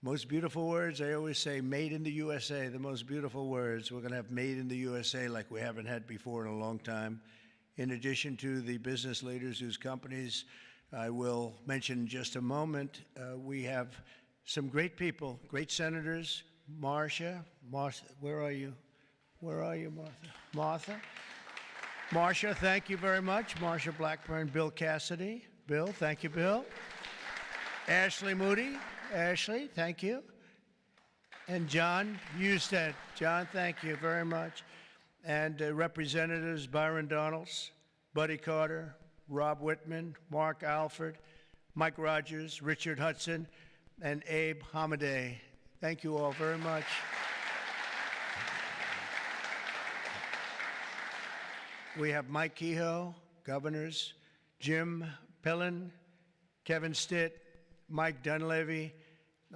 Most beautiful words, I always say made in the USA, the most beautiful words. We're going to have made in the USA like we haven't had before in a long time. In addition to the business leaders whose companies I will mention in just a moment, we have some great people, great senators. Marcia, where are you? Where are you, Martha? Marcia, thank you very much. Marcia Blackburn, Bill Cassidy. Bill, thank you, Bill. Ashley Moody. Ashley, thank you. And John Husted. John, thank you very much. And Representatives Byron Donalds, Buddy Carter, Rob Whitman, Mark Alford, Mike Rogers, Richard Hudson, and Abe Hamadeh. Thank you all very much. We have Mike Kehoe, governors, Jim Pillen, Kevin Stitt, Mike Dunleavy,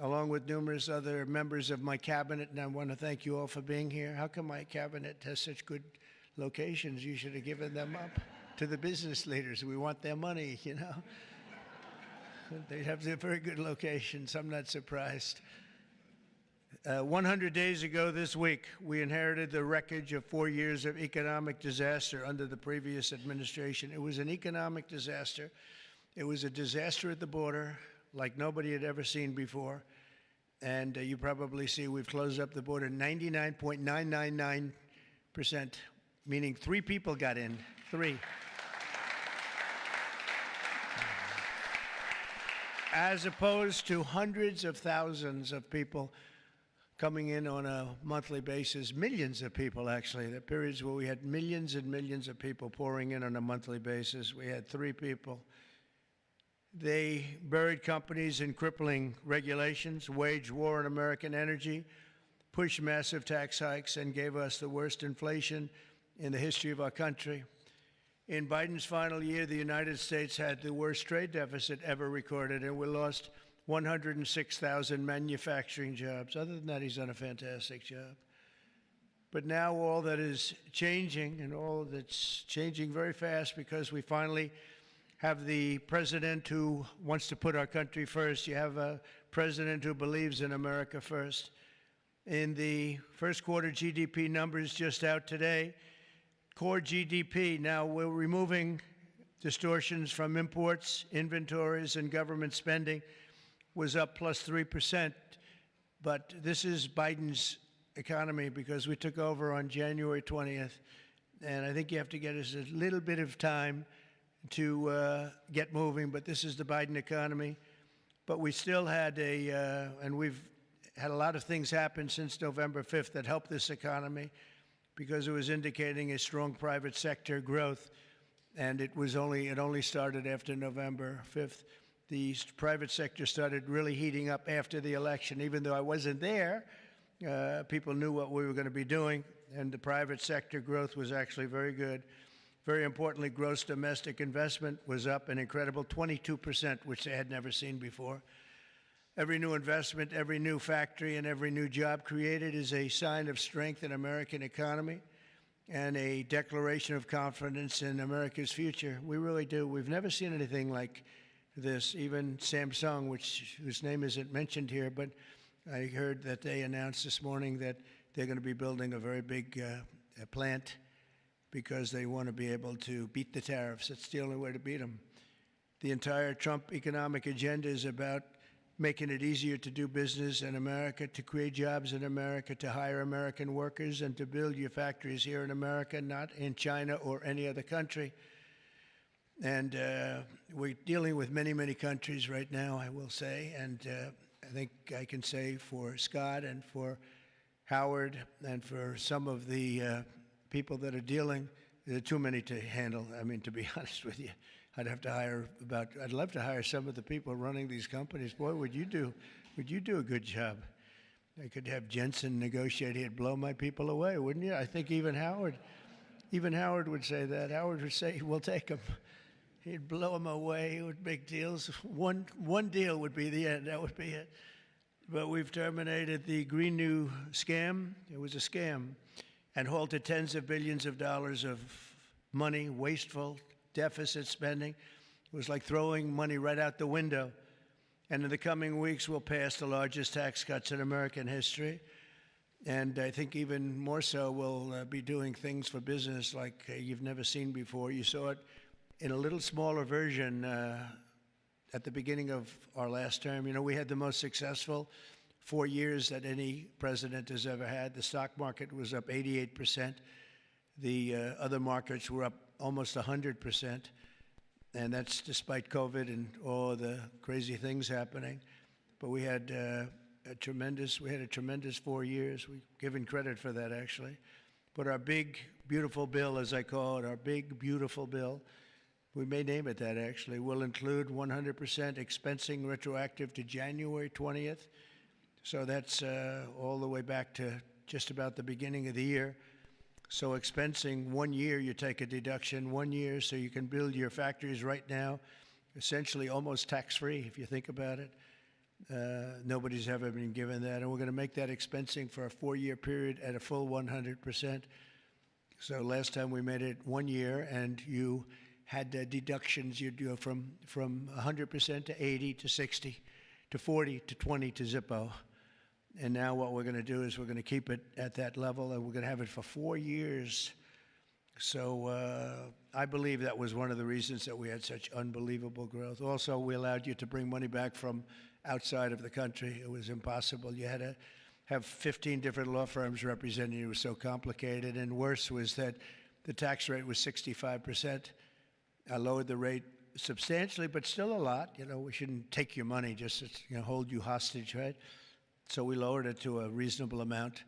along with numerous other members of my cabinet, and I want to thank you all for being here. How come my cabinet has such good locations? You should have given them up to the business leaders. We want their money, you know. They have very good locations. I'm not surprised. 100 days ago this week, we inherited the wreckage of 4 years of economic disaster under the previous administration. It was an economic disaster. It was a disaster at the border like nobody had ever seen before. And you probably see we've closed up the border 99.999%, meaning 3 people got in, 3. As opposed to hundreds of thousands of people coming in on a monthly basis, millions of people actually. There are periods where we had millions and millions of people pouring in on a monthly basis. We had 3 people. They buried companies in crippling regulations, waged war on American energy, pushed massive tax hikes, and gave us the worst inflation in the history of our country. In Biden's final year, the United States had the worst trade deficit ever recorded, and we lost 106,000 manufacturing jobs. Other than that, he's done a fantastic job. But now all that is changing, and all that's changing very fast because we finally have the president who wants to put our country first. You have a president who believes in America first. In the first quarter GDP numbers just out today, core GDP, now we're removing distortions from imports, inventories, and government spending, was up plus 3%. But this is Biden's economy because we took over on January 20th. And I think you have to get us a little bit of time to get moving, but this is the Biden economy. But we still had and we've had a lot of things happen since November 5th that helped this economy because it was indicating a strong private sector growth, and it only started after November 5th. The private sector started really heating up after the election. Even though I wasn't there, people knew what we were going to be doing, and the private sector growth was actually very good. Very importantly, gross domestic investment was up an incredible 22%, which they had never seen before. Every new investment, every new factory, and every new job created is a sign of strength in American economy and a declaration of confidence in America's future. We really do. We've never seen anything like this. Even Samsung, whose name isn't mentioned here, but I heard that they announced this morning that they're going to be building a very big plant because they want to be able to beat the tariffs. It's the only way to beat them. The entire Trump economic agenda is about making it easier to do business in America, to create jobs in America, to hire American workers, and to build your factories here in America, not in China or any other country. And we're dealing with many, many countries right now, I will say, and I think I can say for Scott and for Howard and for some of the people that are dealing, there are too many to handle. I mean, to be honest with you, I'd love to hire some of the people running these companies. Boy, would you do a good job. I could have Jensen negotiate. He'd blow my people away, wouldn't you? I think even Howard would say that. Howard would say, we'll take them. He'd blow them away with big deals. One deal would be the end. That would be it. But we've terminated the Green New scam. It was a scam. And halted tens of billions of dollars of money, wasteful deficit spending. It was like throwing money right out the window. And in the coming weeks, we'll pass the largest tax cuts in American history. And I think even more so, we'll be doing things for business like you've never seen before. You saw it in a little smaller version at the beginning of our last term. You know, we had the most successful 4 years that any president has ever had. The stock market was up 88%. The other markets were up almost 100%. And that's despite COVID and all the crazy things happening. But we had a tremendous 4 years. We've given credit for that, actually. But our big, beautiful bill, as I call it, our big, beautiful bill, we may name it that, actually, will include 100% expensing retroactive to January 20th. So that's all the way back to just about the beginning of the year. So expensing 1 year, you take a deduction 1 year, so you can build your factories right now, essentially almost tax-free, if you think about it. Nobody's ever been given that. And we're going to make that expensing for a 4-year period at a full 100%. So last time we made it 1 year, and you had deductions. You'd go from 100% to 80 to 60 to 40 to 20 to Zippo. And now what we're going to do is we're going to keep it at that level, and we're going to have it for 4 years. So I believe that was one of the reasons that we had such unbelievable growth. Also, we allowed you to bring money back from outside of the country. It was impossible. You had to have 15 different law firms representing you. It was so complicated. And worse was that the tax rate was 65%. I lowered the rate substantially, but still a lot. You know, we shouldn't take your money just to hold you hostage, right? So we lowered it to a reasonable amount,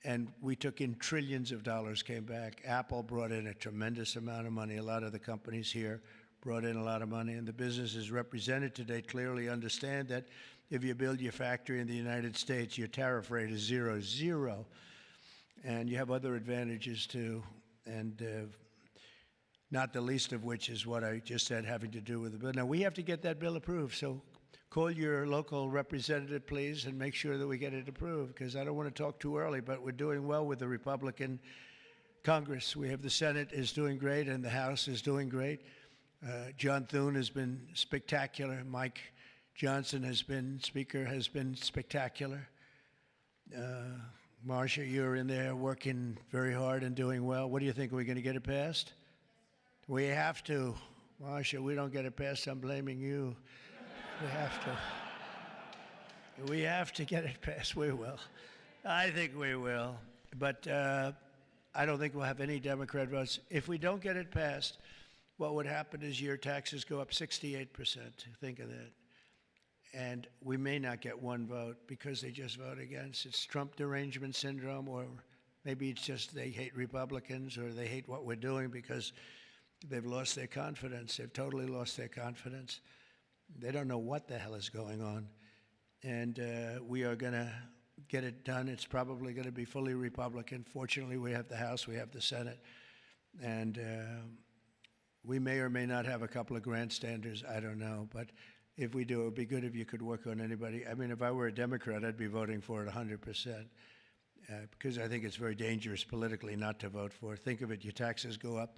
and we took in trillions of dollars, came back. Apple brought in a tremendous amount of money. A lot of the companies here brought in a lot of money, and the businesses represented today clearly understand that if you build your factory in the United States, your tariff rate is 0, and you have other advantages too, and not the least of which is what I just said, having to do with the bill. Now, we have to get that bill approved, so call your local representative, please, and make sure that we get it approved, because I don't want to talk too early, but we're doing well with the Republican Congress. We have the Senate is doing great, and the House is doing great. John Thune has been spectacular. Mike Johnson has been, Speaker, has been spectacular. Marcia, you're in there working very hard and doing well. What do you think? Are we going to get it passed? We have to. Marcia, we don't get it passed, I'm blaming you. We have to. We have to get it passed. We will. I think we will. But I don't think we'll have any Democrat votes. If we don't get it passed, what would happen is your taxes go up 68%. Think of that. And we may not get one vote because they just vote against. It's Trump derangement syndrome, or maybe it's just they hate Republicans, or they hate what we're doing because they've lost their confidence. They've totally lost their confidence. They don't know what the hell is going on. And we are going to get it done. It's probably going to be fully Republican. Fortunately, we have the House, we have the Senate. And we may or may not have a couple of grandstanders, I don't know. But if we do, it would be good if you could work on anybody. I mean, if I were a Democrat, I'd be voting for it 100%. Because I think it's very dangerous politically not to vote for it. Think of it, your taxes go up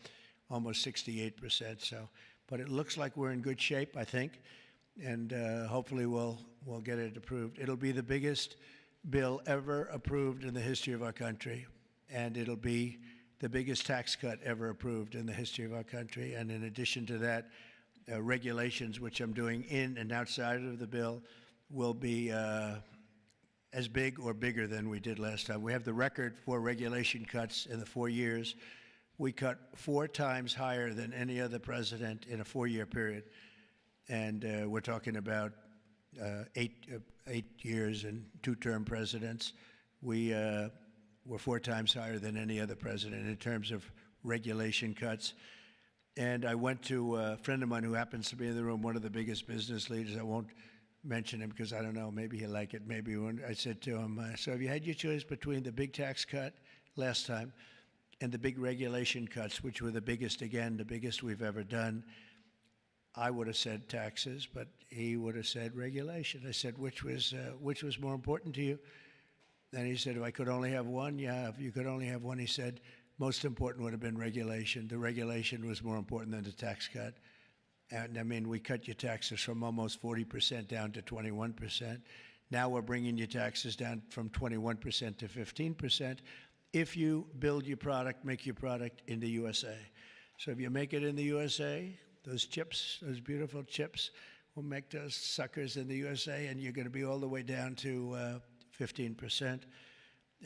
almost 68%. So, but it looks like we're in good shape, I think. And hopefully we'll get it approved. It'll be the biggest bill ever approved in the history of our country, and it'll be the biggest tax cut ever approved in the history of our country. And in addition to that, regulations, which I'm doing in and outside of the bill, will be as big or bigger than we did last time. We have the record for regulation cuts in the 4 years. We cut 4 times higher than any other president in a 4-year period. And we're talking about 8 years and 2-term presidents. We were 4 times higher than any other president in terms of regulation cuts. And I went to a friend of mine who happens to be in the room, one of the biggest business leaders. I won't mention him because I don't know, maybe he'll like it, maybe he won't. I said to him, so have you had your choice between the big tax cut last time and the big regulation cuts, which were the biggest, again, the biggest we've ever done? I would have said taxes, but he would have said regulation. I said, which was more important to you? And he said, if I could only have one, yeah, if you could only have one, he said, most important would have been regulation. The regulation was more important than the tax cut. And I mean, we cut your taxes from almost 40% down to 21%. Now we're bringing your taxes down from 21% to 15% if you build your product, make your product in the USA. So if you make it in the USA, those chips, those beautiful chips, we'll make those suckers in the USA, and you're going to be all the way down to 15%.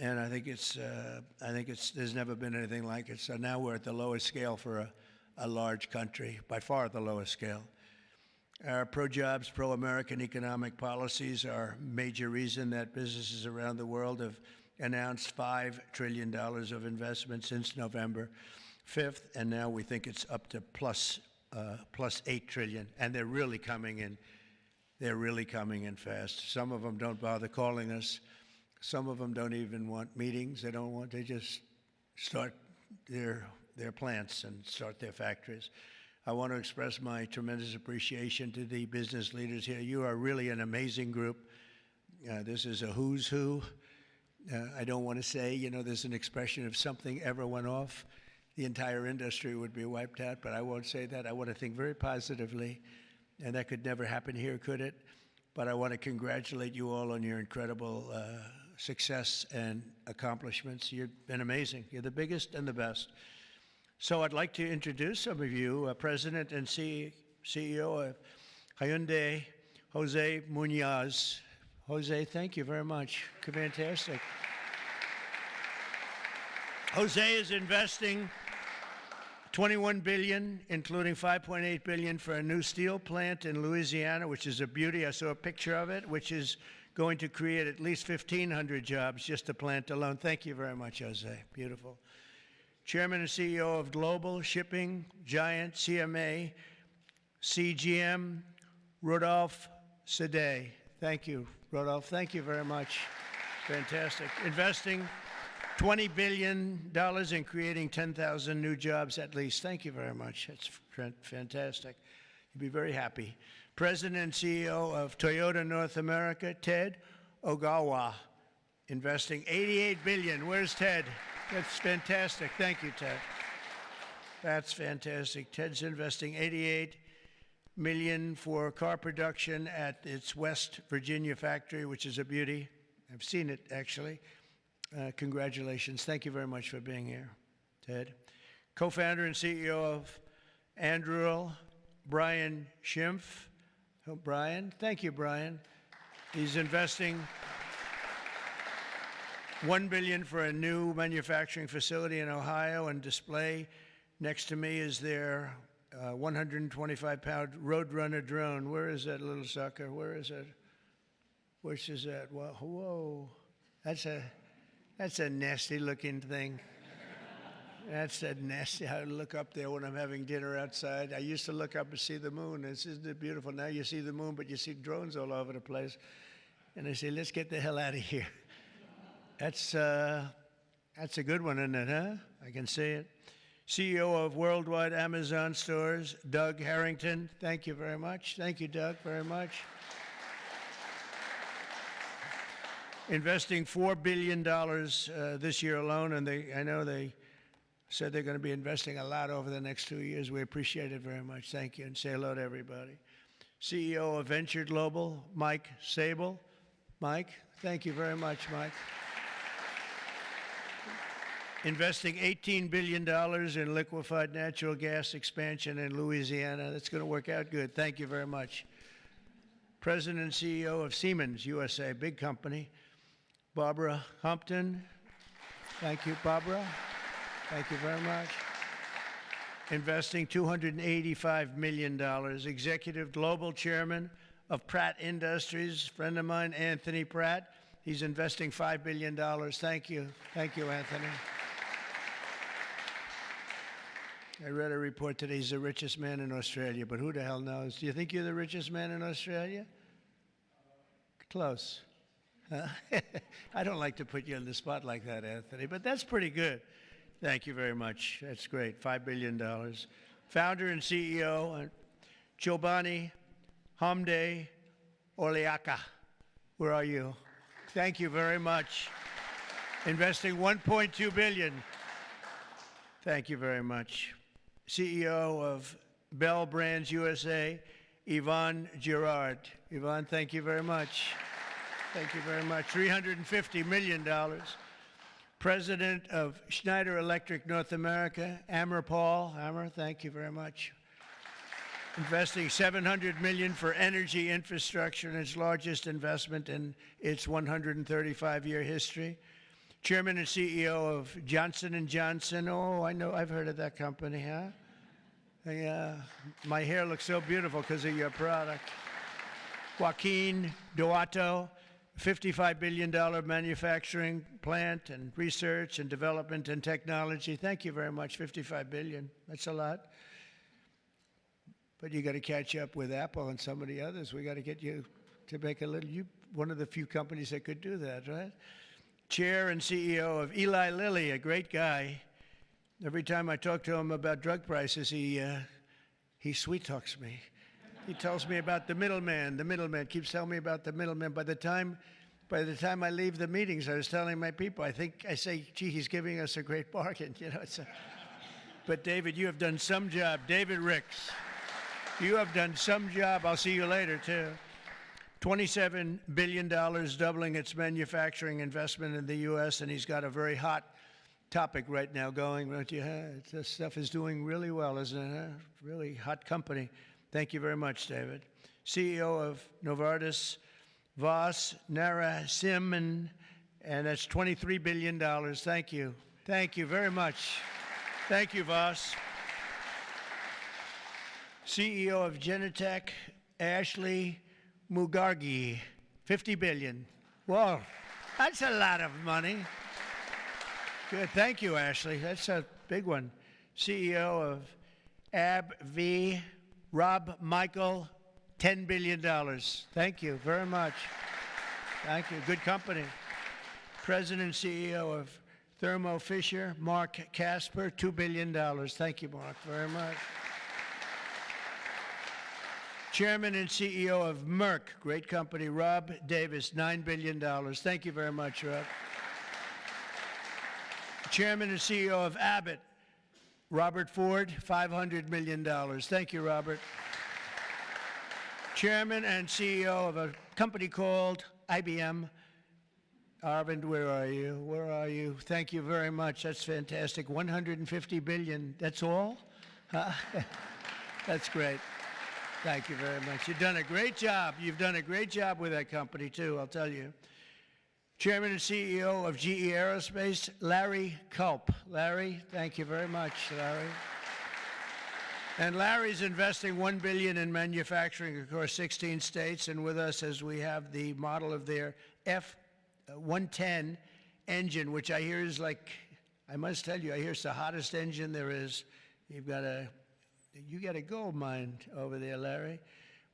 And I think there's never been anything like it. So now we're at the lowest scale for a large country, by far the lowest scale. Our pro-jobs, pro-American economic policies are a major reason that businesses around the world have announced $5 trillion of investment since November 5th, and now we think it's up to plus 8 trillion, and they're really coming in. They're really coming in fast. Some of them don't bother calling us. Some of them don't even want meetings. They just start their plants and start their factories. I want to express my tremendous appreciation to the business leaders here. You are really an amazing group. This is a who's who. I don't want to say, there's an expression if something ever went off, the entire industry would be wiped out, but I won't say that. I want to think very positively, and that could never happen here, could it? But I want to congratulate you all on your incredible success and accomplishments. You've been amazing. You're the biggest and the best. So I'd like to introduce some of you, President and CEO of Hyundai, Jose Munoz. Jose, thank you very much. Fantastic. Jose is investing $21 billion, including $5.8 billion for a new steel plant in Louisiana, which is a beauty. I saw a picture of it, which is going to create at least 1,500 jobs, just the plant alone. Thank you very much, Jose. Beautiful. Chairman and CEO of global shipping giant CMA, CGM, Rodolphe Sade. Thank you, Rodolphe. Thank you very much. Fantastic. Investing $20 billion in creating 10,000 new jobs at least. Thank you very much. That's fantastic. You'll be very happy. President and CEO of Toyota North America, Ted Ogawa, investing $88 billion. Where's Ted? That's fantastic. Thank you, Ted. That's fantastic. Ted's investing $88 million for car production at its West Virginia factory, which is a beauty. I've seen it, actually. Congratulations. Thank you very much for being here, Ted. Co-founder and CEO of Anduril, Brian Schimpf. Oh, Brian. Thank you, Brian. He's investing $1 billion for a new manufacturing facility in Ohio and display. Next to me is their 125-pound Roadrunner drone. Where is that little sucker? Where is it? Which is that? Whoa. That's a nasty-looking thing. That's a nasty. I look up there when I'm having dinner outside. I used to look up and see the moon. Isn't it beautiful? Now you see the moon, but you see drones all over the place. And I say, let's get the hell out of here. That's a good one, isn't it, huh? I can see it. CEO of Worldwide Amazon Stores, Doug Harrington. Thank you very much. Thank you, Doug, very much. Investing $4 billion this year alone, and I know they said they're going to be investing a lot over the next 2 years. We appreciate it very much. Thank you, and say hello to everybody. CEO of Venture Global, Mike Sable. Mike, thank you very much, Mike. Investing $18 billion in liquefied natural gas expansion in Louisiana. That's going to work out good. Thank you very much. President and CEO of Siemens USA, big company. Barbara Humpton. Thank you, Barbara. Thank you very much. Investing $285 million. Executive Global Chairman of Pratt Industries, friend of mine, Anthony Pratt. He's investing $5 billion. Thank you. Thank you, Anthony. I read a report today he's the richest man in Australia, but who the hell knows? Do you think you're the richest man in Australia? Close. I don't like to put you on the spot like that, Anthony, but that's pretty good. Thank you very much. That's great. $5 billion. Founder and CEO, Giovanni Hamde Oliaka. Where are you? Thank you very much. Investing $1.2 billion. Thank you very much. CEO of Bell Brands USA, Yvonne Girard. Yvonne, thank you very much. Thank you very much. $350 million. President of Schneider Electric North America, Amr Paul. Amr, thank you very much. Investing $700 million for energy infrastructure in its largest investment in its 135-year history. Chairman and CEO of Johnson & Johnson. Oh, I know, I've heard of that company, huh? Yeah, my hair looks so beautiful because of your product. Joaquin Duato, $55 billion manufacturing plant and research and development and technology. Thank you very much, $55 billion. That's a lot. But you got to catch up with Apple and some of the others. We got to get you to make a little, you one of the few companies that could do that, right? Chair and CEO of Eli Lilly, a great guy. Every time I talk to him about drug prices, he sweet talks me. He tells me about the middleman. The middleman keeps telling me about the middleman. By the time I leave the meetings, I was telling my people, I say, gee, he's giving us a great bargain. You know, but David, you have done some job. David Ricks, you have done some job. I'll see you later, too. $27 billion, doubling its manufacturing investment in the U.S., and he's got a very hot topic right now going, don't you? This stuff is doing really well, isn't it? Really hot company. Thank you very much, David. CEO of Novartis, Vas Narasimhan, and that's $23 billion. Thank you. Thank you very much. Thank you, Vas. CEO of Genentech, Ashley Mugargi, $50 billion. Whoa, that's a lot of money. Good, thank you, Ashley. That's a big one. CEO of AbbVie, Rob Michael, $10 billion. Thank you very much. Thank you, good company. President and CEO of Thermo Fisher, Mark Casper, $2 billion. Thank you, Mark, very much. Chairman and CEO of Merck, great company, Rob Davis, $9 billion. Thank you very much, Rob. Chairman and CEO of Abbott, Robert Ford, $500 million. Thank you, Robert. Chairman and CEO of a company called IBM. Arvind, where are you? Where are you? Thank you very much. That's fantastic. $150 billion. That's all? That's great. Thank you very much. You've done a great job. You've done a great job with that company, too, I'll tell you. Chairman and CEO of GE Aerospace, Larry Culp. Larry, thank you very much, Larry. And Larry's investing $1 billion in manufacturing across 16 states, and with us as we have the model of their F-110 engine, which I hear is like, I must tell you, I hear it's the hottest engine there is. You got a gold mine over there, Larry,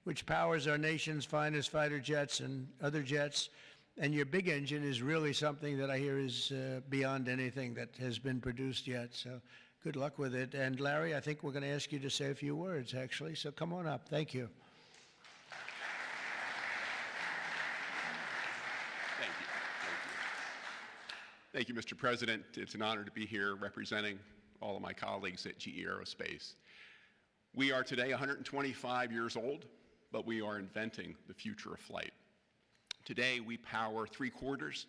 which powers our nation's finest fighter jets and other jets. And your big engine is really something that I hear is beyond anything that has been produced yet. So good luck with it. And Larry, I think we're going to ask you to say a few words, actually. So come on up. Thank you. Thank you. Thank you, Mr. President. It's an honor to be here representing all of my colleagues at GE Aerospace. We are today 125 years old, but we are inventing the future of flight. Today, we power 3/4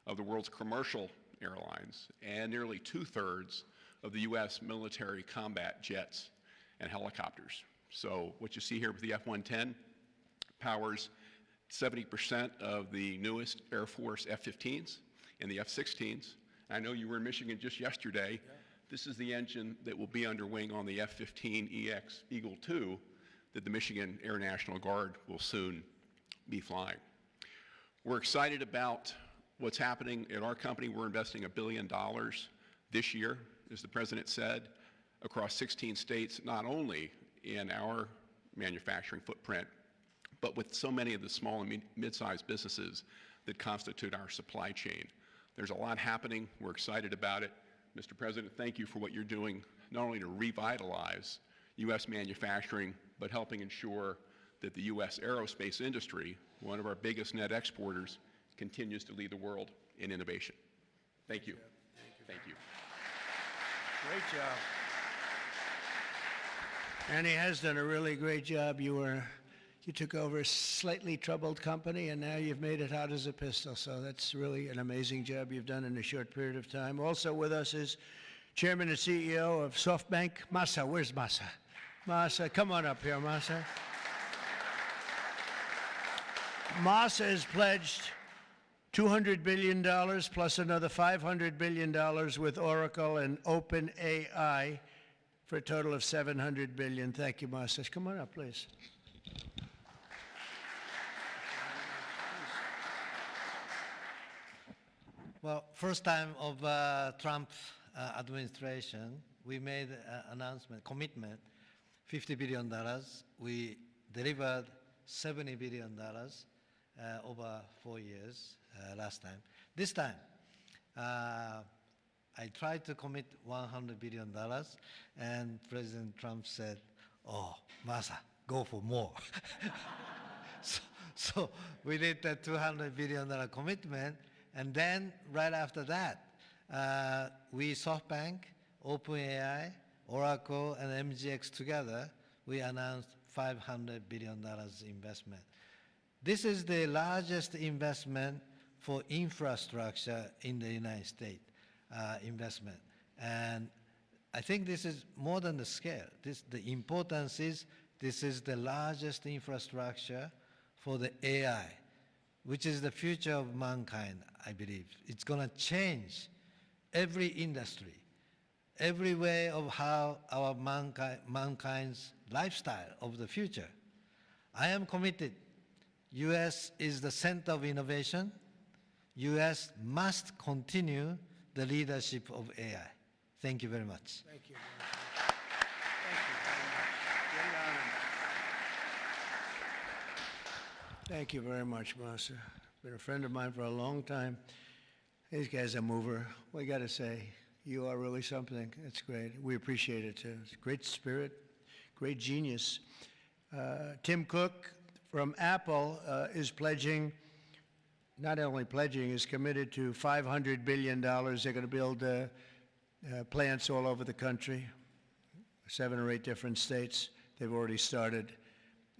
of the world's commercial airlines and nearly 2/3 of the U.S. military combat jets and helicopters. So what you see here with the F-110 powers 70% of the newest Air Force F-15s and the F-16s. I know you were in Michigan just yesterday. Yeah. This is the engine that will be under wing on the F-15EX Eagle II that the Michigan Air National Guard will soon be flying. We're excited about what's happening at our company. We're investing $1 billion this year, as the President said, across 16 states, not only in our manufacturing footprint, but with so many of the small and mid-sized businesses that constitute our supply chain. There's a lot happening. We're excited about it. Mr. President, thank you for what you're doing, not only to revitalize U.S. manufacturing, but helping ensure that the U.S. aerospace industry, one of our biggest net exporters, continues to lead the world in innovation. Thank you. Thank you. Great job. And he has done a really great job. You took over a slightly troubled company, and now you've made it hot as a pistol. So that's really an amazing job you've done in a short period of time. Also with us is Chairman and CEO of SoftBank, Masa. Where's Masa? Masa, come on up here, Masa. Masa has pledged $200 billion plus another $500 billion with Oracle and OpenAI for a total of $700 billion. Thank you, Masa. Come on up, please. Well, first time of Trump administration, we made an announcement, commitment, $50 billion. We delivered $70 billion over 4 years last time. This time, I tried to commit $100 billion, and President Trump said, "Oh, Masa, go for more." so we did the $200 billion commitment, and then right after that, we SoftBank, OpenAI, Oracle, and MGX together, we announced $500 billion investment. This is the largest investment for infrastructure in the United States, investment. And I think this is more than the scale. The importance is this is the largest infrastructure for the AI, which is the future of mankind, I believe. It's going to change every industry, every way of how our mankind's lifestyle of the future. I am committed. U.S. is the center of innovation. U.S. must continue the leadership of AI. Thank you very much. Thank you. Thank you very much. Great honor. Thank you very much, Masa. Been a friend of mine for a long time. These guys are mover. We got to say, you are really something. It's great. We appreciate it too. It's great spirit, great genius. Tim Cook from Apple is pledging, not only pledging, is committed to $500 billion. They're going to build plants all over the country, 7 or 8 different states. They've already started.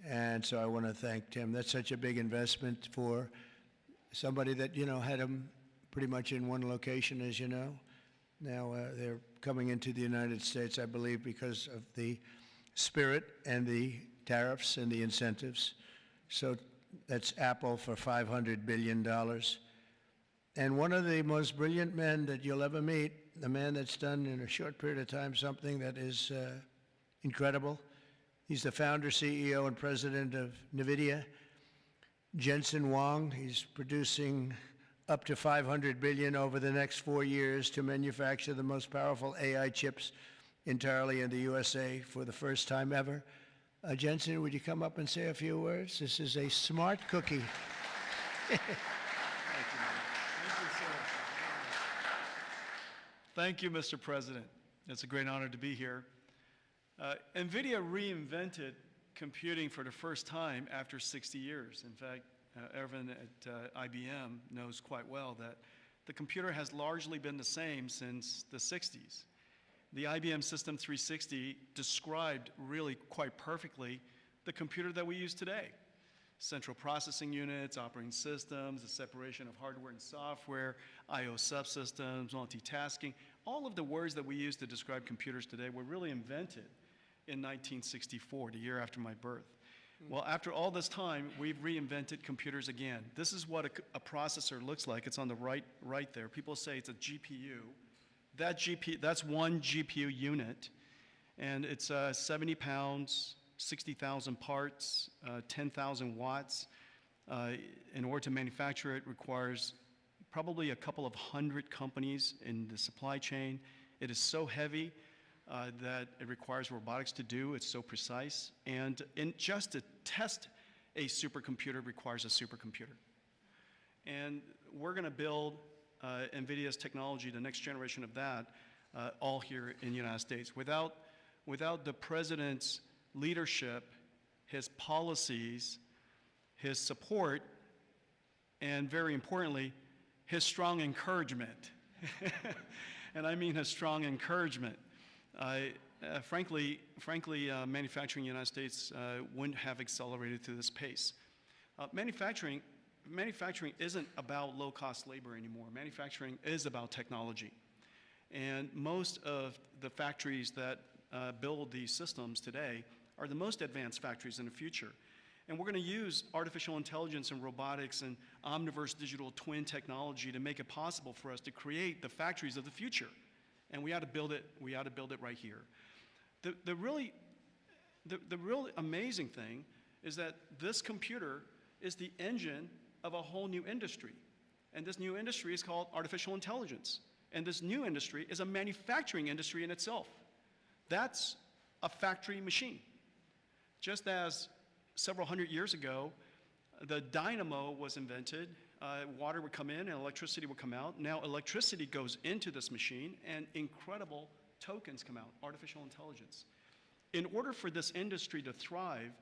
And so I want to thank Tim. That's such a big investment for somebody that, had them pretty much in one location, as you know. Now they're coming into the United States, I believe, because of the spirit and the tariffs and the incentives. So that's Apple for $500 billion. And one of the most brilliant men that you'll ever meet, the man that's done in a short period of time something that is incredible. He's the founder, CEO, and president of NVIDIA, Jensen Huang. He's producing up to $500 billion over the next 4 years to manufacture the most powerful AI chips entirely in the USA for the first time ever. Jensen, would you come up and say a few words? This is a smart cookie. Thank you, Mr. President. It's a great honor to be here. NVIDIA reinvented computing for the first time after 60 years. In fact, Ervin at IBM knows quite well that the computer has largely been the same since the 60s. The IBM System 360 described really quite perfectly the computer that we use today. Central processing units, operating systems, the separation of hardware and software, I/O subsystems, multitasking. All of the words that we use to describe computers today were really invented in 1964, the year after my birth. Well, after all this time, we've reinvented computers again. This is what a processor looks like. It's on the right there. People say it's a GPU. That's one GPU unit, and it's 70 pounds, 60,000 parts, 10,000 watts. In order to manufacture it requires probably a couple of hundred companies in the supply chain. It is so heavy that it requires robotics to do. It's so precise. And just to test a supercomputer requires a supercomputer. And we're going to build NVIDIA's technology, the next generation of that, all here in the United States. Without the president's leadership, his policies, his support, and very importantly, his strong encouragement. And I mean his strong encouragement. frankly, manufacturing in the United States wouldn't have accelerated to this pace. Manufacturing isn't about low-cost labor anymore. Manufacturing is about technology. And most of the factories that build these systems today are the most advanced factories in the future. And we're going to use artificial intelligence and robotics and omniverse digital twin technology to make it possible for us to create the factories of the future. And we ought to build it right here. The really amazing thing is that this computer is the engine of a whole new industry. And this new industry is called artificial intelligence. And this new industry is a manufacturing industry in itself. That's a factory machine. Just as several hundred years ago, the dynamo was invented, water would come in and electricity would come out. Now electricity goes into this machine and incredible tokens come out, artificial intelligence. In order for this industry to thrive,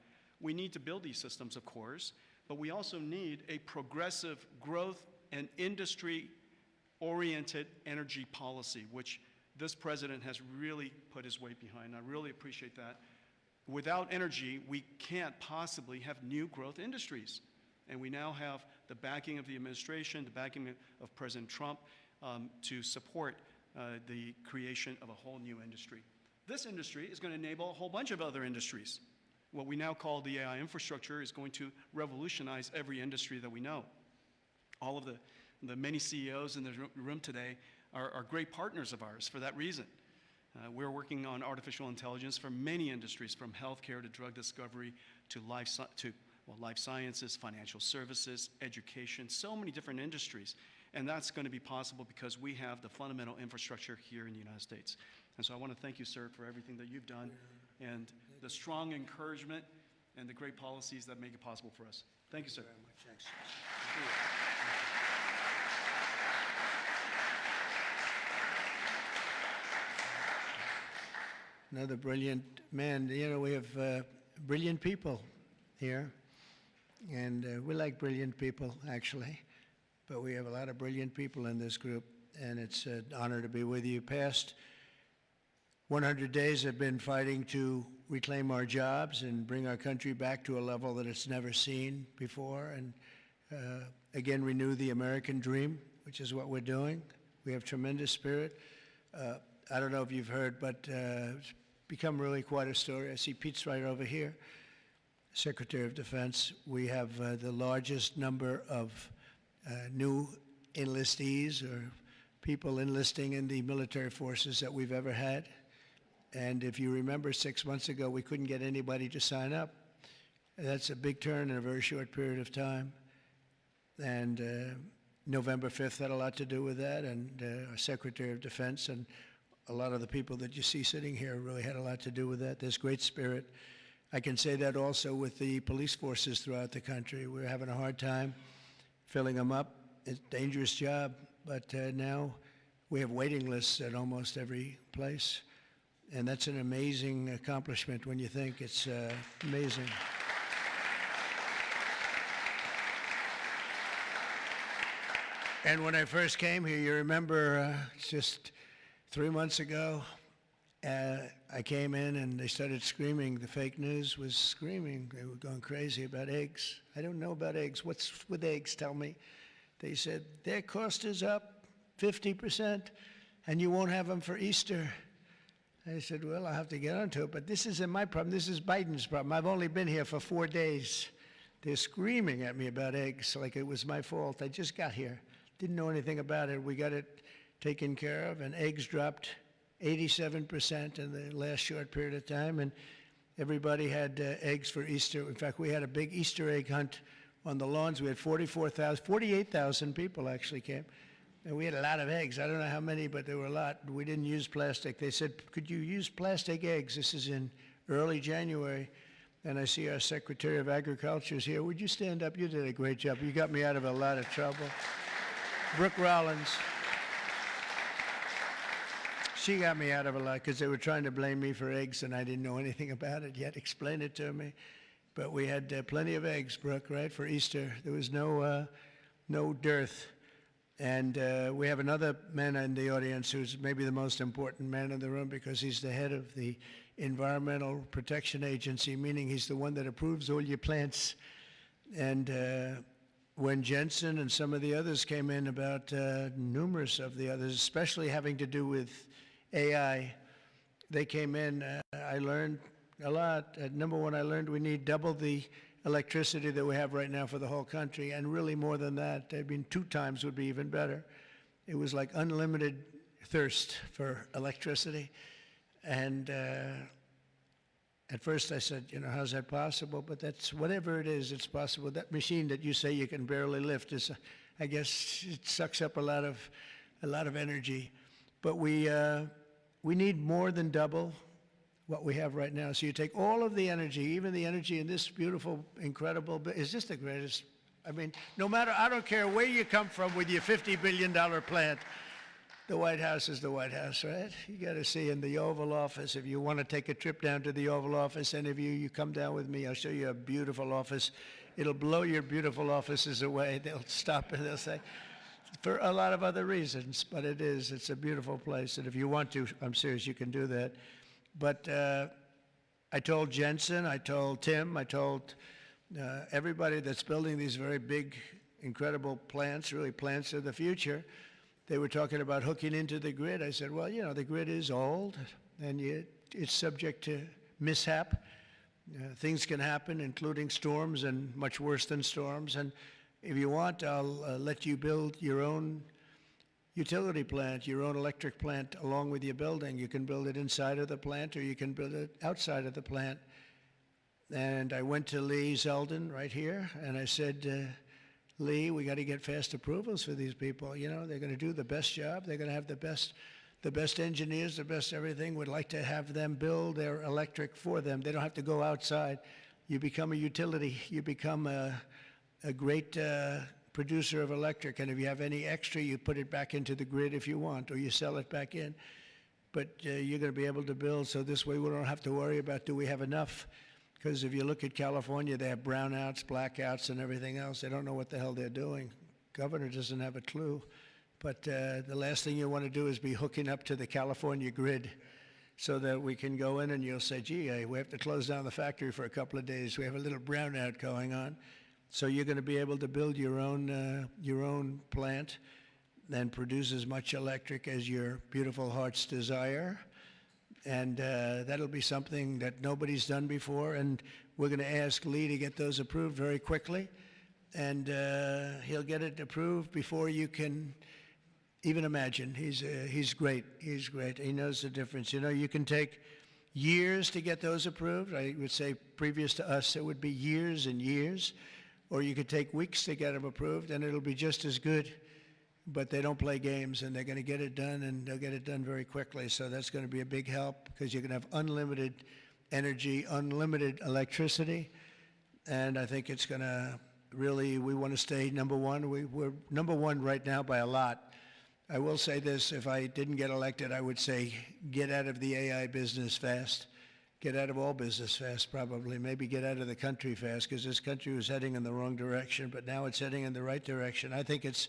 we need to build these systems, of course, but we also need a progressive growth and industry-oriented energy policy, which this president has really put his weight behind. I really appreciate that. Without energy, we can't possibly have new growth industries. And we now have the backing of the administration, the backing of President Trump to support the creation of a whole new industry. This industry is going to enable a whole bunch of other industries. What we now call the AI infrastructure is going to revolutionize every industry that we know. All of the many CEOs in the room today are great partners of ours for that reason. We're working on artificial intelligence for many industries, from healthcare to drug discovery to life sciences, financial services, education, so many different industries. And that's going to be possible because we have the fundamental infrastructure here in the United States. And so I want to thank you, sir, for everything that you've done and the strong encouragement and the great policies that make it possible for us. Thank you, sir. Very much. Thanks. Another brilliant man. You know, we have brilliant people here, and we like brilliant people, actually, but we have a lot of brilliant people in this group, and it's an honor to be with you. Past 100 days have been fighting to reclaim our jobs and bring our country back to a level that it's never seen before, and again renew the American dream, which is what we're doing. We have tremendous spirit. I don't know if you've heard, but it's become really quite a story. I see Pete's right over here, Secretary of Defense. We have the largest number of new enlistees or people enlisting in the military forces that we've ever had. And if you remember, 6 months ago, we couldn't get anybody to sign up. That's a big turn in a very short period of time. And November 5th had a lot to do with that, and our Secretary of Defense and a lot of the people that you see sitting here really had a lot to do with that. There's great spirit. I can say that also with the police forces throughout the country. We're having a hard time filling them up. It's a dangerous job, but now we have waiting lists at almost every place. And that's an amazing accomplishment when you think. It's amazing. And when I first came here, you remember just 3 months ago, I came in and they started screaming. The fake news was screaming. They were going crazy about eggs. I don't know about eggs. What's with eggs? Tell me. They said, their cost is up 50%, and you won't have them for Easter. I said, well, I'll have to get onto it, but this isn't my problem. This is Biden's problem. I've only been here for 4 days. They're screaming at me about eggs like it was my fault. I just got here. Didn't know anything about it. We got it taken care of, and eggs dropped 87% in the last short period of time, and everybody had eggs for Easter. In fact, we had a big Easter egg hunt on the lawns. We had 48,000 people actually came. And we had a lot of eggs. I don't know how many, but there were a lot. We didn't use plastic. They said, could you use plastic eggs? This is in early January. And I see our Secretary of Agriculture is here. Would you stand up? You did a great job. You got me out of a lot of trouble. Brooke Rollins. She got me out of a lot because they were trying to blame me for eggs, and I didn't know anything about it yet. Explain it to me. But we had plenty of eggs, Brooke, right, for Easter. There was no dearth. And we have another man in the audience who's maybe the most important man in the room because he's the head of the Environmental Protection Agency, meaning he's the one that approves all your plants. And when Jensen and some of the others came in about numerous of the others, especially having to do with AI, they came in, I learned a lot. Number one, I learned we need double the electricity that we have right now for the whole country, and really more than that. I mean, 2 times would be even better. It was like unlimited thirst for electricity. And at first I said, you know, how's that possible? But that's, whatever it is, it's possible. That machine that you say you can barely lift is, I guess, it sucks up a lot of energy. But we need more than double what we have right now. So you take all of the energy, even the energy in this beautiful, incredible, is this the greatest? I mean, no matter, I don't care where you come from with your $50 billion plant, the White House is the White House, right? You got to see in the Oval Office. If you want to take a trip down to the Oval Office, any of you, you come down with me. I'll show you a beautiful office. It'll blow your beautiful offices away. They'll stop and they'll say, for a lot of other reasons, but it's a beautiful place. And if you want to, I'm serious, you can do that. But I told Jensen, I told Tim, I told everybody that's building these very big, incredible plants, really plants of the future. They were talking about hooking into the grid. I said, well, you know, the grid is old, and it's subject to mishap. Things can happen, including storms and much worse than storms. And if you want, I'll let you build your own utility plant, your own electric plant along with your building. You can build it inside of the plant or you can build it outside of the plant. And I went to Lee Zeldin right here and I said, Lee, we got to get fast approvals for these people. You know, they're going to do the best job. They're going to have the best engineers, the best everything. We'd like to have them build their electric for them. They don't have to go outside. You become a utility. You become a great producer of electric, and if you have any extra, you put it back into the grid if you want, or you sell it back in. But you're going to be able to build, so this way we don't have to worry about do we have enough, because if you look at California, they have brownouts, blackouts, and everything else. They don't know what the hell they're doing. Governor doesn't have a clue. But the last thing you want to do is be hooking up to the California grid so that we can go in and you'll say, gee, we have to close down the factory for a couple of days. We have a little brownout going on. So you're going to be able to build your own plant and produce as much electric as your beautiful heart's desire. And that'll be something that nobody's done before. And we're going to ask Lee to get those approved very quickly. And he'll get it approved before you can even imagine. He's great. He's great. He knows the difference. You know, you can take years to get those approved. I would say previous to us, it would be years and years. Or you could take weeks to get them approved, and it'll be just as good. But they don't play games, and they're going to get it done, and they'll get it done very quickly. So that's going to be a big help because you're going to have unlimited energy, unlimited electricity. And I think it's going to really, we want to stay number one. We're number one right now by a lot. I will say this, if I didn't get elected, I would say get out of the AI business fast. Get out of all business fast, probably. Maybe get out of the country fast, because this country was heading in the wrong direction, but now it's heading in the right direction. I think it's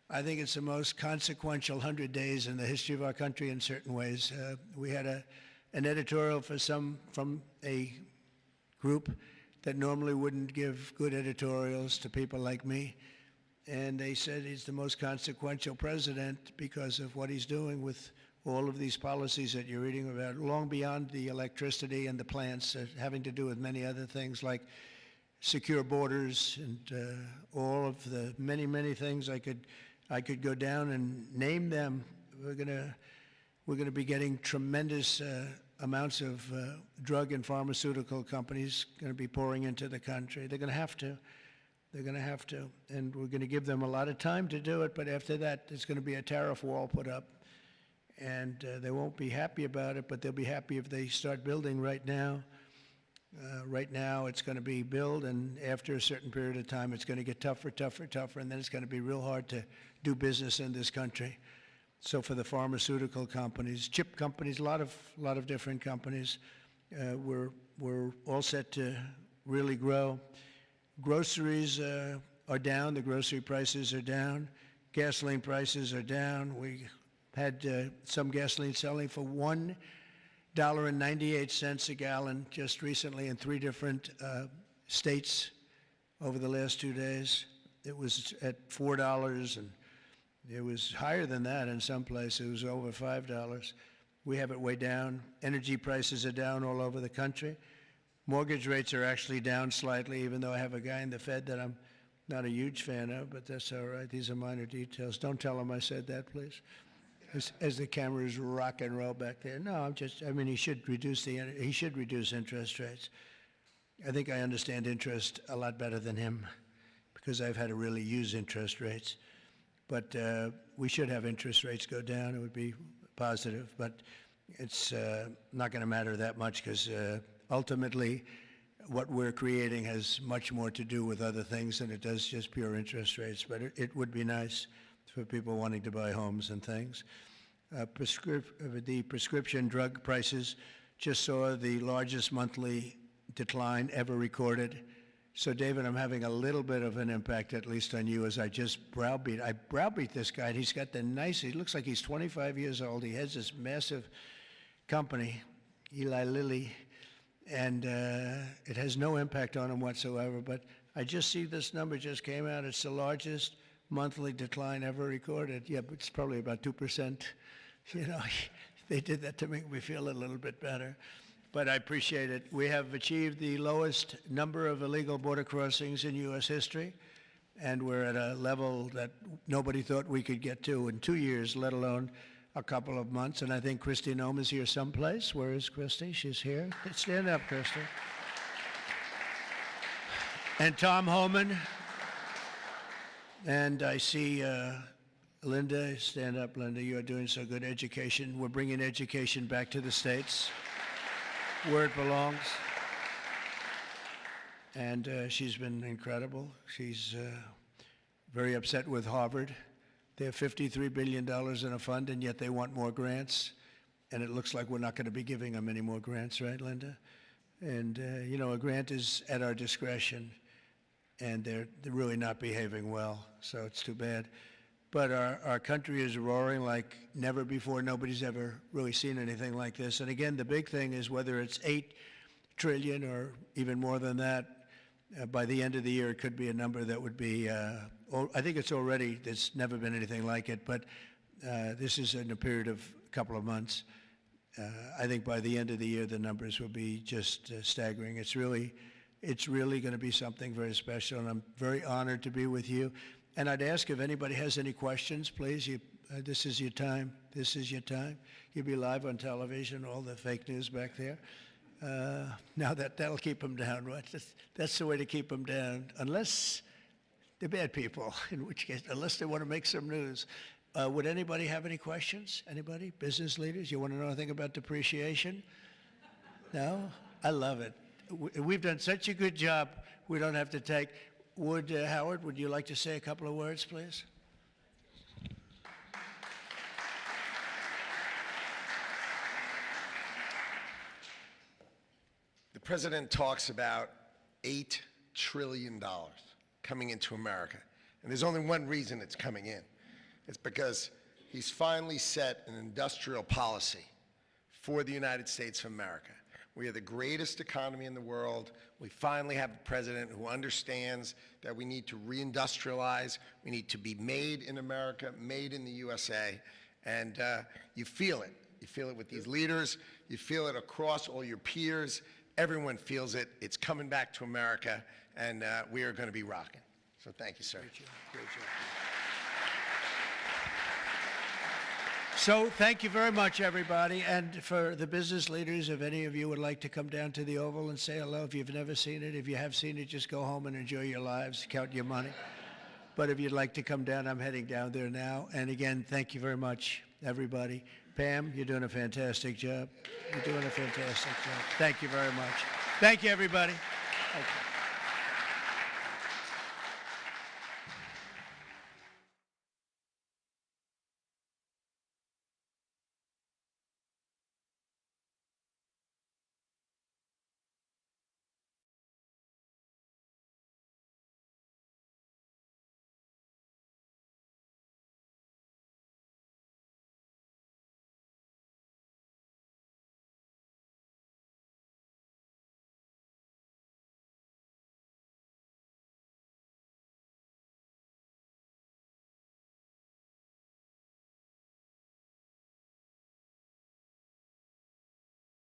the most consequential 100 days in the history of our country in certain ways. We had an editorial from a group that normally wouldn't give good editorials to people like me, and they said he's the most consequential president because of what he's doing with all of these policies that you're reading about, long beyond the electricity and the plants, having to do with many other things like secure borders and all of the many, many things. I could go down and name them. We're gonna be getting tremendous amounts of drug and pharmaceutical companies going to be pouring into the country. They're going to have to. They're going to have to, and we're going to give them a lot of time to do it. But after that, there's going to be a tariff wall put up. And they won't be happy about it, but they'll be happy if they start building right now. Right now, it's going to be build, and after a certain period of time, it's going to get tougher, and then it's going to be real hard to do business in this country. So for the pharmaceutical companies, chip companies, a lot of different companies, we're all set to really grow. Groceries are down. The grocery prices are down. Gasoline prices are down. We had some gasoline selling for $1.98 a gallon just recently in 3 different states over the last 2 days. It was at $4, and it was higher than that in some places. It was over $5. We have it way down. Energy prices are down all over the country. Mortgage rates are actually down slightly, even though I have a guy in the Fed that I'm not a huge fan of, but that's all right. These are minor details. Don't tell him I said that, please. As the cameras rock and roll back there. No, I mean, he should reduce interest rates. I think I understand interest a lot better than him because I've had to really use interest rates. But we should have interest rates go down. It would be positive, but it's not going to matter that much because ultimately what we're creating has much more to do with other things than it does just pure interest rates. But it would be nice for people wanting to buy homes and things. The prescription drug prices just saw the largest monthly decline ever recorded. So, David, I'm having a little bit of an impact, at least on you, as I browbeat this guy. And he looks like he's 25 years old. He has this massive company, Eli Lilly, and it has no impact on him whatsoever. But I just see this number just came out. It's the largest monthly decline ever recorded. Yeah, but it's probably about 2%. You know, they did that to make me feel a little bit better. But I appreciate it. We have achieved the lowest number of illegal border crossings in U.S. history, and we're at a level that nobody thought we could get to in 2 years, let alone a couple of months. And I think Kristi Noem is here someplace. Where is Kristi? She's here. Stand up, Kristi. And Tom Homan. And I see Linda. Stand up, Linda. You are doing so good. Education. We're bringing education back to the States, where it belongs. And she's been incredible. She's very upset with Harvard. They have $53 billion in a fund, and yet they want more grants. And it looks like we're not going to be giving them any more grants, right, Linda? And, you know, a grant is at our discretion, and they're really not behaving well, so it's too bad. But our country is roaring like never before. Nobody's ever really seen anything like this. And again, the big thing is whether it's $8 trillion or even more than that, by the end of the year, it could be a number that would be, I think it's already, there's never been anything like it, but this is in a period of a couple of months. I think by the end of the year, the numbers will be just staggering. It's really going to be something very special, and I'm very honored to be with you. And I'd ask if anybody has any questions, please. This is your time. This is your time. You'll be live on television, all the fake news back there. Now that'll keep them down, right? That's the way to keep them down, unless they're bad people, in which case, unless they want to make some news. Would anybody have any questions? Anybody? Business leaders? You want to know anything about depreciation? No? I love it. We've done such a good job, we don't have to take. Howard, would you like to say a couple of words, please? The president talks about $8 trillion coming into America. And there's only one reason it's coming in. It's because he's finally set an industrial policy for the United States of America. We are the greatest economy in the world. We finally have a president who understands that we need to reindustrialize. We need to be made in America, made in the USA. And you feel it. You feel it with these leaders. You feel it across all your peers. Everyone feels it. It's coming back to America, and we are going to be rocking. So thank you, sir. Great job. Great job. So thank you very much, everybody. And for the business leaders, if any of you would like to come down to the Oval and say hello, if you've never seen it, if you have seen it, just go home and enjoy your lives, count your money. But if you'd like to come down, I'm heading down there now. And again, thank you very much, everybody. Pam, you're doing a fantastic job. You're doing a fantastic job. Thank you very much. Thank you, everybody. Thank you.